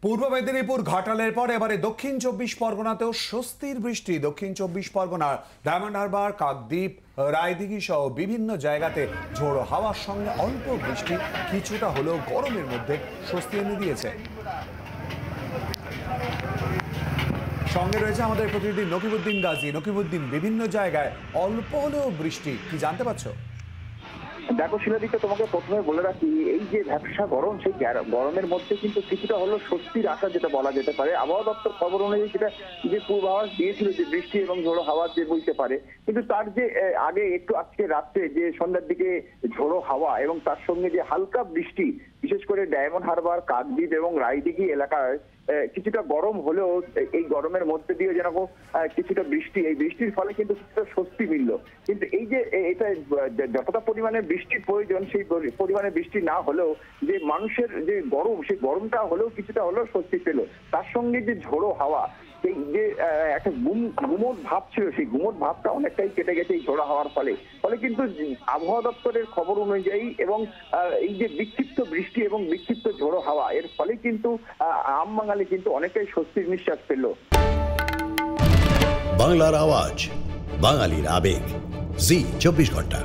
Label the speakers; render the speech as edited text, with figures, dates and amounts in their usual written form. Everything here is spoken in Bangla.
Speaker 1: পূর্ব মেদিনীপুর ঘাটালের পর এবারে দক্ষিণ চব্বিশ পরগনাতেও স্বস্তির বৃষ্টি। দক্ষিণ চব্বিশ পরগনার ডায়মন্ড হারবার, কাকদ্বীপ, রায়দিঘি সহ বিভিন্ন জায়গাতে ঝোড়ো হাওয়ার সঙ্গে অল্প বৃষ্টি কিছুটা হলেও গরমের মধ্যে স্বস্তি এনে দিয়েছে। সঙ্গে রয়েছে আমাদের প্রতিনিধি নকিবউদ্দিন গাজী। নকিবউদ্দিন, বিভিন্ন জায়গায় অল্প হলেও বৃষ্টি, কি জানতে পারছো?
Speaker 2: দেখো শিলাদিকে, তোমাকে প্রথমে বলে রাখি, এই যে ভ্যাপসা গরম, সেই গরমের মধ্যে কিন্তু কিছুটা হলো স্বস্তির আশা যেটা বলা যেতে পারে। আবহাওয়া দপ্তর খবর অনুযায়ী সেটা যে পূর্বাভাস দিয়েছিল যে বৃষ্টি এবং ঝোড়ো হাওয়া যে বইতে পারে, কিন্তু তার যে আগে একটু আজকে রাত্রে যে সন্ধ্যার দিকে ঝোড়ো হাওয়া এবং তার সঙ্গে যে হালকা বৃষ্টি, বিশেষ করে ডায়মন্ড হারবার, কাকদ্বীপ এবং রায়দিঘি এলাকায় কিছুটা গরম হলেও এই গরমের মধ্যে দিয়ে যেন কিছুটা বৃষ্টি, এই বৃষ্টির ফলে কিন্তু কিছুটা স্বস্তি মিলল। কিন্তু এই যে এটা যতটা পরিমাণে বৃষ্টির প্রয়োজন, সেই পরিমাণে বৃষ্টি না হলেও যে মানুষের যে গরম, সেই গরমটা হলেও কিছুটা হলেও স্বস্তি পেল। তার সঙ্গে যে ঝোড়ো হাওয়া, সেই যে একটা গুমোট ভাব ছিল, সেই গুমোট ভাবটা অনেকটাই কেটে গেছে এই ঝোড়ো হাওয়ার ফলে। কিন্তু আবহাওয়া দপ্তরের খবর অনুযায়ী এবং এই যে বিক্ষিপ্ত বৃষ্টি এবং বিক্ষিপ্ত ঝোড়ো হাওয়া, এর ফলে কিন্তু আম বাঙালি কিন্তু অনেকটাই স্বস্তির নিঃশ্বাস পেল।
Speaker 3: বাংলার আওয়াজ, বাঙালির আবেগ, জি 24 ঘন্টা।